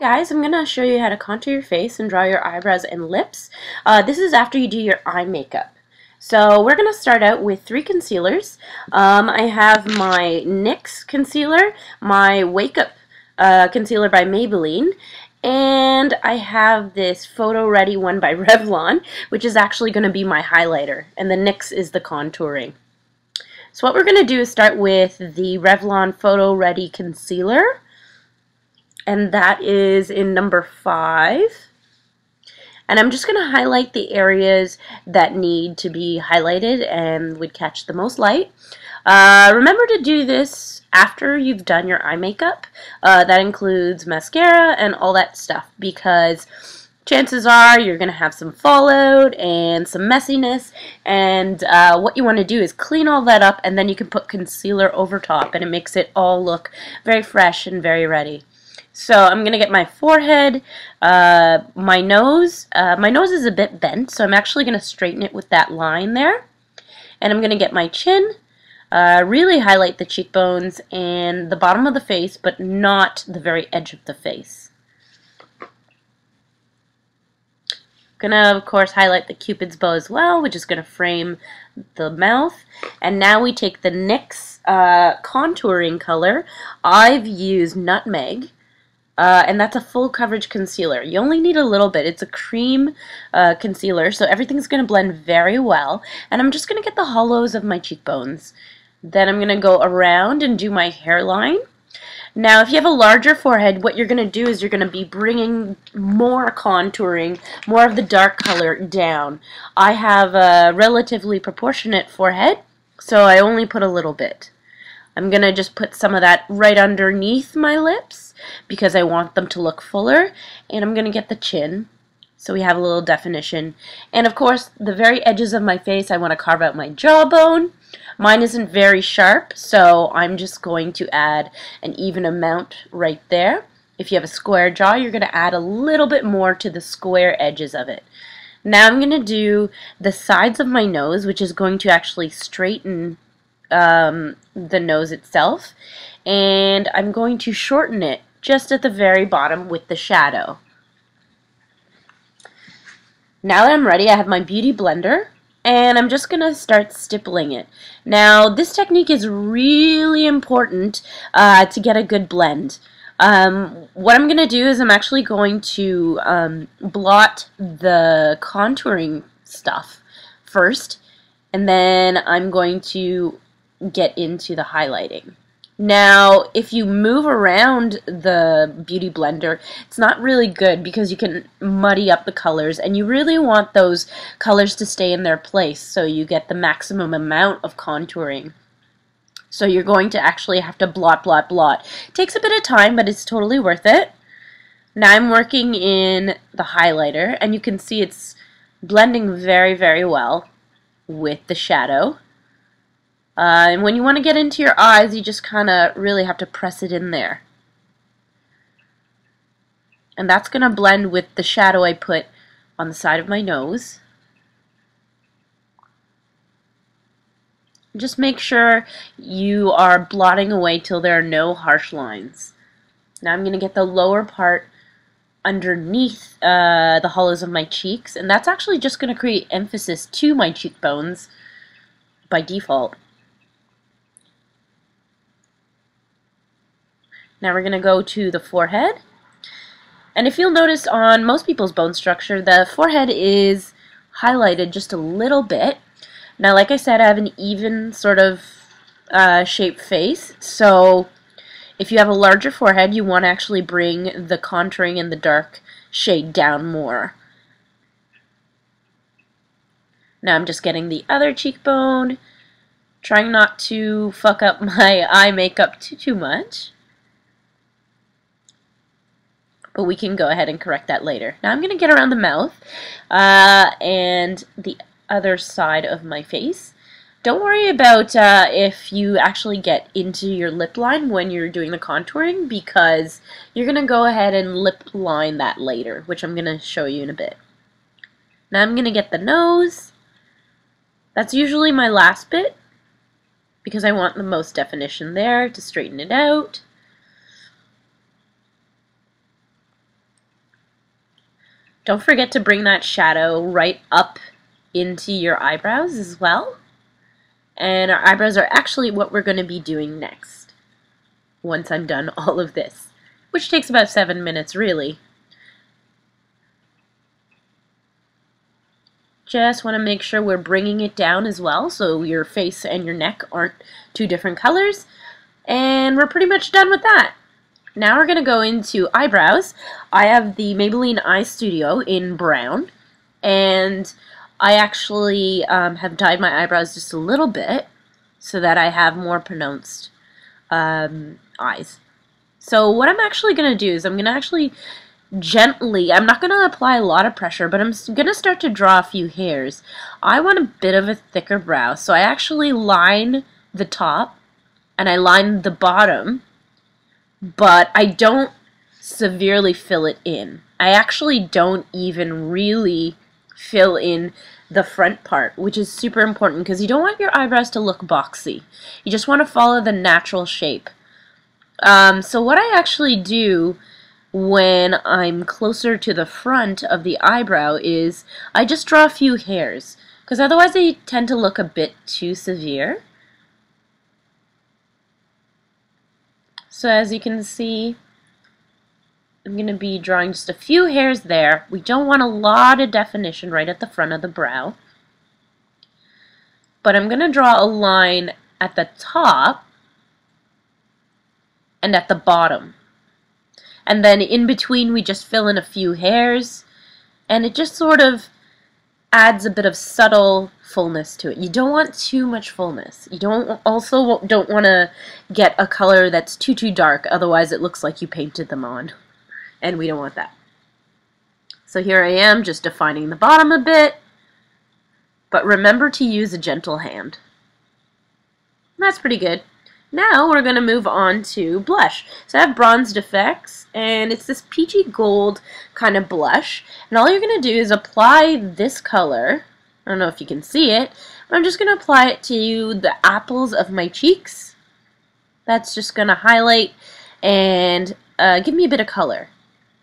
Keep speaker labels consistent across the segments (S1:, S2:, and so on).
S1: Guys, I'm going to show you how to contour your face and draw your eyebrows and lips. This is after you do your eye makeup. So we're going to start out with 3 concealers. I have my NYX concealer, my Wake Up concealer by Maybelline, and I have this Photo Ready one by Revlon, which is actually going to be my highlighter, and the NYX is the contouring. So what we're going to do is start with the Revlon Photo Ready concealer. And that is in number 5. And I'm just going to highlight the areas that need to be highlighted and would catch the most light. Remember to do this after you've done your eye makeup. That includes mascara and all that stuff, because chances are you're going to have some fallout and some messiness, and what you want to do is clean all that up, and then you can put concealer over top, and it makes it all look very fresh and very ready. So I'm going to get my forehead, my nose. My nose is a bit bent, so I'm actually going to straighten it with that line there. And I'm going to get my chin, really highlight the cheekbones and the bottom of the face, but not the very edge of the face. I'm going to, of course, highlight the Cupid's bow as well, which is going to frame the mouth. And now we take the NYX contouring color. I've used Nutmeg. And that's a full coverage concealer. You only need a little bit. It's a cream concealer, so everything's going to blend very well. And I'm just going to get the hollows of my cheekbones. Then I'm going to go around and do my hairline. Now, if you have a larger forehead, what you're going to do is you're going to be bringing more contouring, more of the dark color down. I have a relatively proportionate forehead, so I only put a little bit. I'm going to just put some of that right underneath my lips because I want them to look fuller. And I'm going to get the chin so we have a little definition. And of course, the very edges of my face, I want to carve out my jawbone. Mine isn't very sharp, so I'm just going to add an even amount right there. If you have a square jaw, you're going to add a little bit more to the square edges of it. Now I'm going to do the sides of my nose, which is going to actually straighten the nose itself, and I'm going to shorten it just at the very bottom with the shadow. Now that I'm ready, I have my Beauty Blender, and I'm just going to start stippling it. Now, this technique is really important to get a good blend. What I'm going to do is I'm actually going to blot the contouring stuff first, and then I'm going to get into the highlighting. Now, if you move around the Beauty Blender, it's not really good because you can muddy up the colors, and you really want those colors to stay in their place so you get the maximum amount of contouring. So you're going to actually have to blot, blot, blot. It takes a bit of time, but it's totally worth it. Now I'm working in the highlighter, and you can see it's blending very, very well with the shadow. And when you want to get into your eyes, you just kind of really have to press it in there. And that's going to blend with the shadow I put on the side of my nose. Just make sure you are blotting away till there are no harsh lines. Now I'm going to get the lower part underneath the hollows of my cheeks, and that's actually just going to create emphasis to my cheekbones by default. Now we're going to go to the forehead. And if you'll notice on most people's bone structure, the forehead is highlighted just a little bit. Now, like I said, I have an even sort of shaped face. So if you have a larger forehead, you want to actually bring the contouring and the dark shade down more. Now I'm just getting the other cheekbone, trying not to fuck up my eye makeup too much. But we can go ahead and correct that later. Now I'm going to get around the mouth and the other side of my face. Don't worry about if you actually get into your lip line when you're doing the contouring, because you're going to go ahead and lip line that later, which I'm going to show you in a bit. Now I'm going to get the nose. That's usually my last bit because I want the most definition there to straighten it out. Don't forget to bring that shadow right up into your eyebrows as well. And our eyebrows are actually what we're going to be doing next, once I'm done all of this, which takes about 7 minutes really. Just want to make sure we're bringing it down as well, so your face and your neck aren't two different colors. And we're pretty much done with that. Now we're going to go into eyebrows. I have the Maybelline Eye Studio in brown, and I actually have dyed my eyebrows just a little bit so that I have more pronounced eyes. So what I'm actually going to do is I'm going to actually gently, I'm not going to apply a lot of pressure, but I'm going to start to draw a few hairs. I want a bit of a thicker brow, so I actually line the top and I line the bottom, but I don't severely fill it in. I actually don't even really fill in the front part, which is super important because you don't want your eyebrows to look boxy. You just want to follow the natural shape. So what I actually do when I'm closer to the front of the eyebrow is I just draw a few hairs, because otherwise they tend to look a bit too severe. So as you can see, I'm going to be drawing just a few hairs there. We don't want a lot of definition right at the front of the brow. But I'm going to draw a line at the top and at the bottom. And then in between we just fill in a few hairs, and it just sort of adds a bit of subtle fullness to it. You don't want too much fullness. You don't want to get a color that's too dark, otherwise it looks like you painted them on. And we don't want that. So here I am just defining the bottom a bit, but remember to use a gentle hand. That's pretty good. Now we're going to move on to blush. So I have Bronzed Effects, and it's this peachy gold kind of blush. And all you're going to do is apply this color. I don't know if you can see it, but I'm just going to apply it to the apples of my cheeks. That's just going to highlight and give me a bit of color.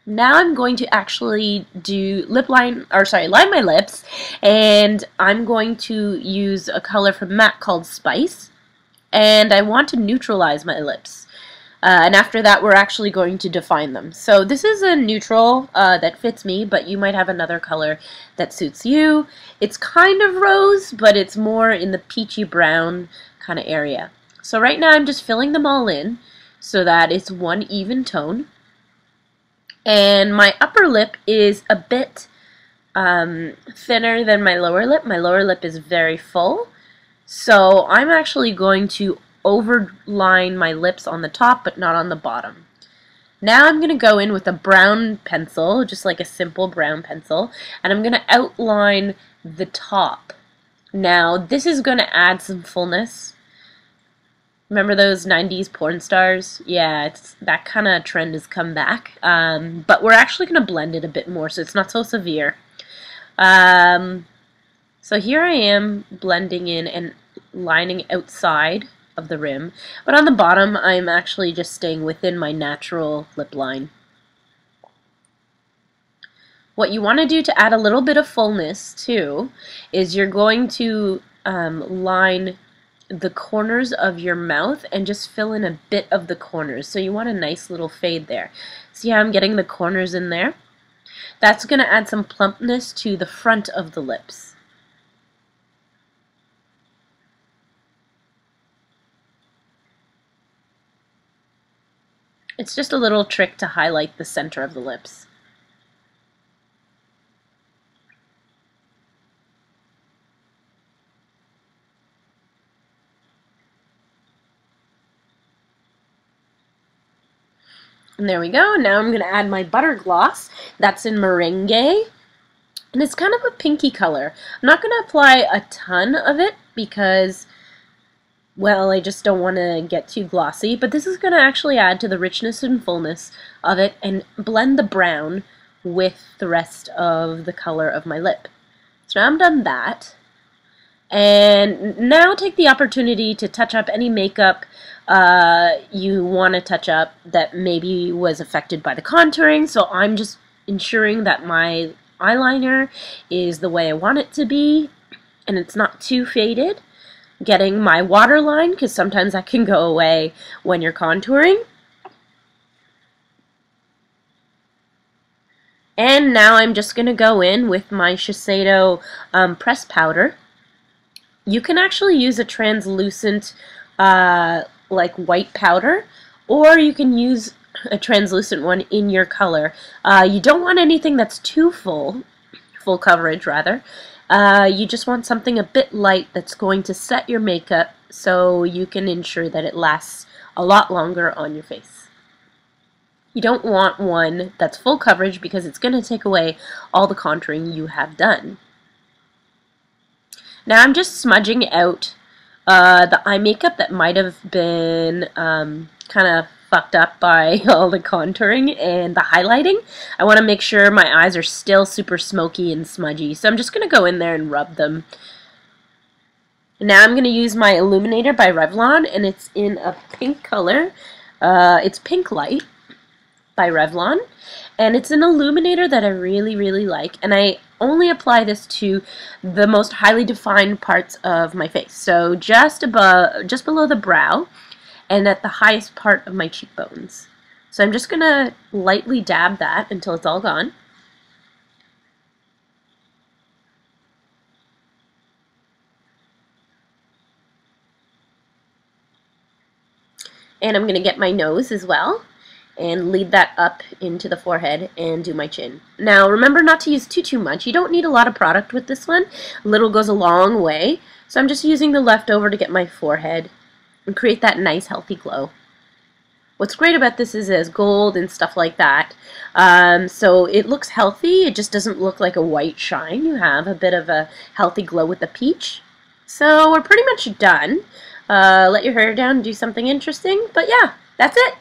S1: Now I'm going to actually do line my lips, and I'm going to use a color from MAC called Spice. And I want to neutralize my lips. And after that, we're actually going to define them. So this is a neutral that fits me, but you might have another color that suits you. It's kind of rose, but it's more in the peachy brown kind of area. So right now I'm just filling them all in so that it's one even tone. And my upper lip is a bit thinner than my lower lip. My lower lip is very full. So I'm actually going to overline my lips on the top, but not on the bottom. Now I'm going to go in with a brown pencil, just like a simple brown pencil, and I'm going to outline the top. Now this is going to add some fullness. Remember those 90s porn stars? Yeah, that kind of trend has come back, but we're actually going to blend it a bit more so it's not so severe. So here I am blending in and lining outside of the rim, but on the bottom I'm actually just staying within my natural lip line. What you want to do to add a little bit of fullness too is you're going to line the corners of your mouth and just fill in a bit of the corners. So you want a nice little fade there. See how I'm getting the corners in there? That's going to add some plumpness to the front of the lips. It's just a little trick to highlight the center of the lips. And there we go. Now I'm going to add my butter gloss. That's in Merengue. And it's kind of a pinky color. I'm not going to apply a ton of it because, well, I just don't want to get too glossy. But this is going to actually add to the richness and fullness of it and blend the brown with the rest of the color of my lip. So now I'm done that. And now take the opportunity to touch up any makeup you want to touch up that maybe was affected by the contouring. So I'm just ensuring that my eyeliner is the way I want it to be, and it's not too faded. Getting my waterline, because sometimes that can go away when you're contouring. And now I'm just going to go in with my Shiseido press powder. You can actually use a translucent like white powder, or you can use a translucent one in your color. You don't want anything that's too full coverage rather. You just want something a bit light that's going to set your makeup so you can ensure that it lasts a lot longer on your face. You don't want one that's full coverage because it's going to take away all the contouring you have done. Now I'm just smudging out the eye makeup that might have been kind of fucked up by all the contouring and the highlighting. I want to make sure my eyes are still super smoky and smudgy, so I'm just going to go in there and rub them. Now I'm going to use my Illuminator by Revlon, and it's in a pink color. It's Pink Light by Revlon, and it's an illuminator that I really, really like, and I only apply this to the most highly defined parts of my face, so just below the brow and at the highest part of my cheekbones. So I'm just going to lightly dab that until it's all gone. And I'm going to get my nose as well and lead that up into the forehead and do my chin. Now remember not to use too much. You don't need a lot of product with this one. A little goes a long way. So I'm just using the leftover to get my forehead and create that nice healthy glow. What's great about this is it has gold and stuff like that. So it looks healthy. It just doesn't look like a white shine. You have a bit of a healthy glow with the peach. So we're pretty much done. Let your hair down and do something interesting. But yeah, that's it.